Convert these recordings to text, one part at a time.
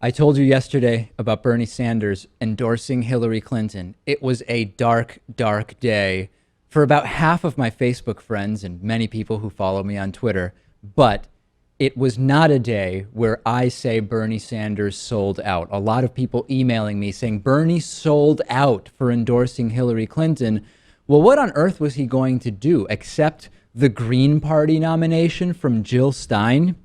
I told you yesterday about Bernie Sanders endorsing Hillary Clinton. It was a dark, dark day for about half of my Facebook friends and many people who follow me on Twitter. But it was not a day where I say Bernie Sanders sold out. A lot of people emailing me saying Bernie sold out for endorsing Hillary Clinton. Well, what on earth was he going to do? Accept the Green Party nomination from Jill Stein?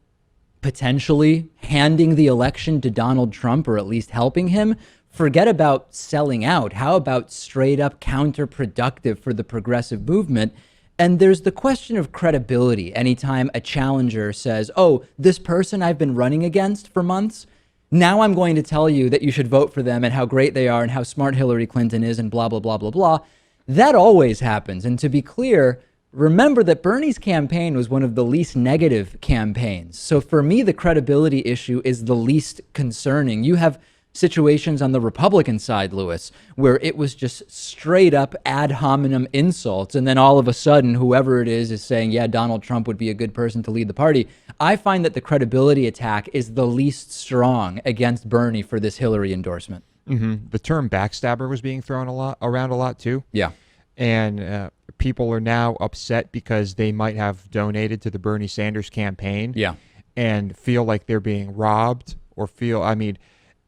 Potentially handing the election to Donald Trump, or at least helping him? Forget about selling out. How about straight up counterproductive for the progressive movement? And there's the question of credibility. Anytime a challenger says, oh, this person I've been running against for months, now I'm going to tell you that you should vote for them and how great they are and how smart Hillary Clinton is and blah, blah, blah, blah, blah. That always happens. And to be clear, remember that Bernie's campaign was one of the least negative campaigns. So for me, the credibility issue is the least concerning. You have situations on the Republican side, Lewis, where it was just straight up ad hominem insults. And then all of a sudden, whoever it is saying, yeah, Donald Trump would be a good person to lead the party. I find that the credibility attack is the least strong against Bernie for this Hillary endorsement. Mm-hmm. The term backstabber was being thrown around a lot, too. Yeah. And people are now upset because they might have donated to the Bernie Sanders campaign. Yeah. And feel like they're being robbed or feel, I mean,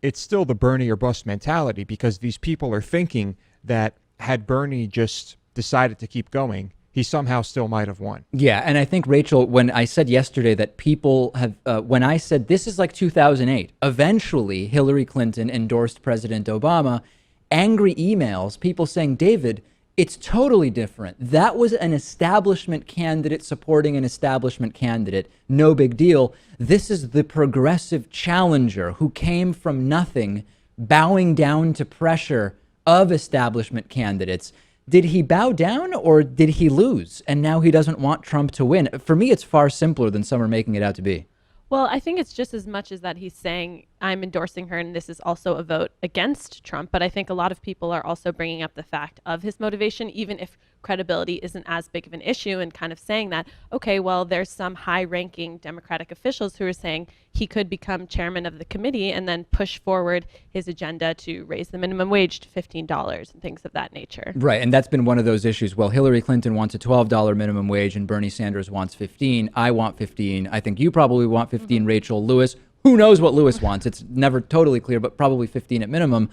it's still the Bernie or bust mentality, because these people are thinking that had Bernie just decided to keep going, he somehow still might have won. Yeah. And I think, Rachel, when I said yesterday that people have, when I said this is like 2008, eventually Hillary Clinton endorsed President Obama, angry emails, people saying, David, it's totally different. That was an establishment candidate supporting an establishment candidate. No big deal. This is the progressive challenger who came from nothing, bowing down to pressure of establishment candidates. Did he bow down or did he lose? And now he doesn't want Trump to win. For me, it's far simpler than some are making it out to be. Well, I think it's just as much as that he's saying, I'm endorsing her and this is also a vote against Trump. But I think a lot of people are also bringing up the fact of his motivation, even if credibility isn't as big of an issue, and kind of saying that, okay, well, there's some high-ranking Democratic officials who are saying he could become chairman of the committee and then push forward his agenda to raise the minimum wage to $15 and things of that nature. Right. And that's been one of those issues. Well, Hillary Clinton wants a $12 minimum wage and Bernie Sanders wants 15. I want 15. I think you probably want 15, Rachel. Lewis, who knows what Lewis wants? It's never totally clear, but probably 15 at minimum.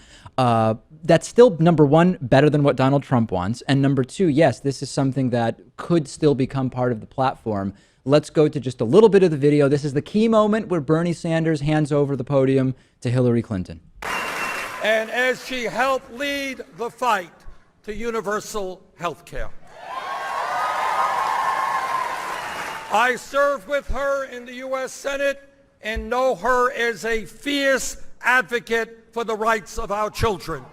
That's still, number one, better than what Donald Trump wants. And number two, yes, this is something that could still become part of the platform. Let's go to just a little bit of the video. This is the key moment where Bernie Sanders hands over the podium to Hillary Clinton. And as she helped lead the fight to universal health care, I served with her in the U.S. Senate and know her as a fierce advocate for the rights of our children.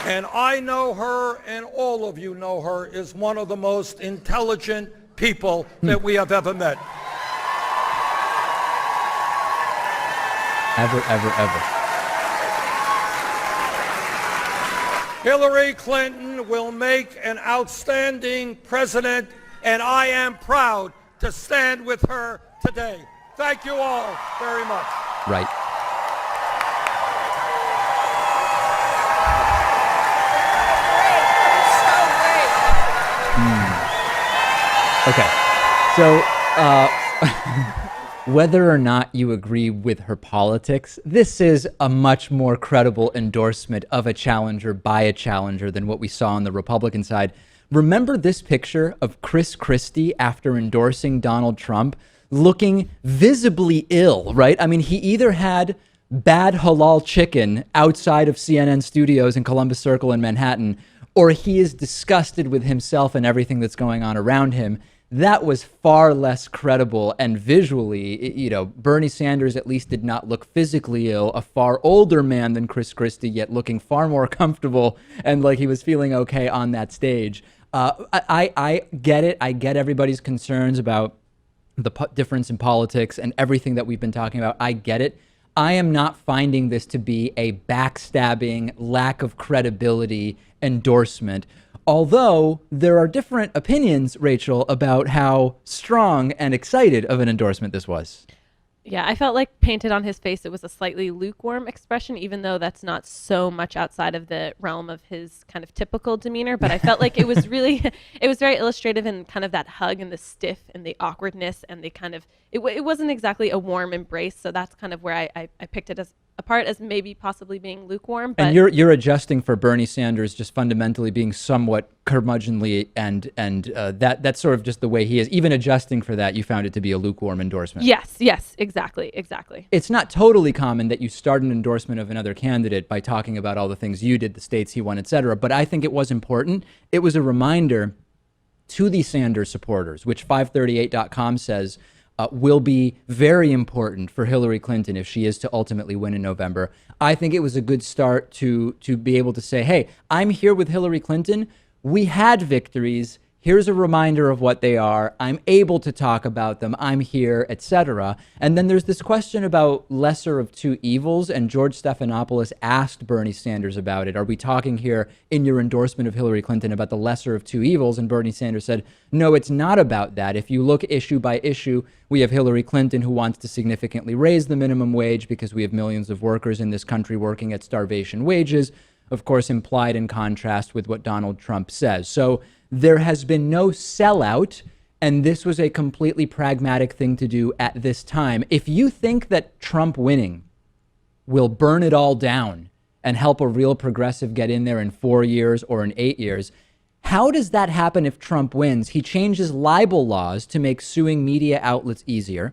And I know her, and all of you know her, as one of the most intelligent people that we have ever met. Ever. Hillary Clinton will make an outstanding president, and I am proud to stand with her today. Thank you all very much. Right. Okay. So, whether or not you agree with her politics, this is a much more credible endorsement of a challenger by a challenger than what we saw on the Republican side. Remember this picture of Chris Christie after endorsing Donald Trump looking visibly ill, right? I mean, he either had bad halal chicken outside of CNN studios in Columbus Circle in Manhattan, or he is disgusted with himself and everything that's going on around him. That was far less credible, and visually, you know, Bernie Sanders at least did not look physically ill, a far older man than Chris Christie, yet looking far more comfortable and like he was feeling okay on that stage. I get it. I get everybody's concerns about the difference in politics and everything that we've been talking about. I get it. I am not finding this to be a backstabbing, lack of credibility endorsement. Although there are different opinions, Rachel, about how strong and excited of an endorsement this was. Yeah, I felt like painted on his face, it was a slightly lukewarm expression, even though that's not so much outside of the realm of his kind of typical demeanor. But I felt like it was really, it was very illustrative in kind of that hug and the stiff and the awkwardness and the kind of, it wasn't exactly a warm embrace. So that's kind of where I picked it as apart as maybe possibly being lukewarm. But And you're adjusting for Bernie Sanders just fundamentally being somewhat curmudgeonly, and that's sort of just the way he is. Even adjusting for that, you found it to be a lukewarm endorsement. yes, exactly. It's not totally common that you start an endorsement of another candidate by talking about all the things you did, the states he won, et cetera. But I think it was important. It was a reminder to the Sanders supporters, which 538.com says will be very important for Hillary Clinton if she is to ultimately win in November. I think it was a good start to be able to say, hey, I'm here with Hillary Clinton. We had victories. Here's a reminder of what they are. I'm able to talk about them. I'm here, etc. And then there's this question about lesser of two evils, and George Stephanopoulos asked Bernie Sanders about it. Are we talking here in your endorsement of Hillary Clinton about the lesser of two evils? And Bernie Sanders said, no, it's not about that. If you look issue by issue, we have Hillary Clinton, who wants to significantly raise the minimum wage because we have millions of workers in this country working at starvation wages, of course, implied in contrast with what Donald Trump says. So there has been no sellout, and this was a completely pragmatic thing to do at this time. If you think that Trump winning will burn it all down and help a real progressive get in there in 4 years or in 8 years, how does that happen if Trump wins? He changes libel laws to make suing media outlets easier.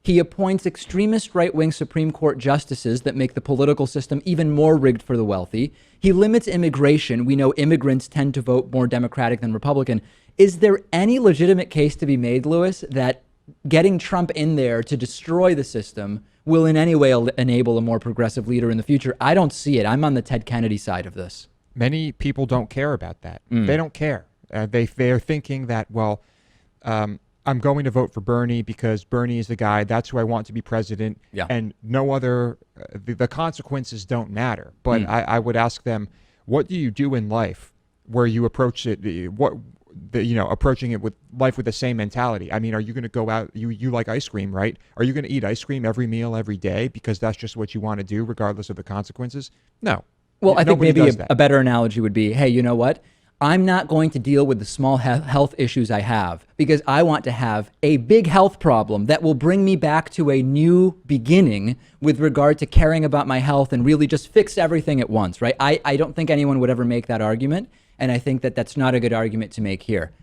He appoints extremist right-wing Supreme Court justices that make the political system even more rigged for the wealthy. He limits immigration. We know immigrants tend to vote more Democratic than Republican. Is there any legitimate case to be made, Lewis, that getting Trump in there to destroy the system will in any way enable a more progressive leader in the future? I don't see it. I'm on the Ted Kennedy side of this. Many people don't care about that. They don't care. They're thinking that, well, I'm going to vote for Bernie because Bernie is the guy. That's who I want to be president. Yeah. And no other, the consequences don't matter. But I would ask them, what do you do in life where you approach it, approaching it with life with the same mentality? I mean, are you going to go out, you like ice cream, right? Are you going to eat ice cream every meal, every day because that's just what you want to do regardless of the consequences? No. Well, I think Nobody maybe does a better analogy would be, hey, you know what? I'm not going to deal with the small health issues I have because I want to have a big health problem that will bring me back to a new beginning with regard to caring about my health and really just fix everything at once, right? I don't think anyone would ever make that argument. And I think that that's not a good argument to make here.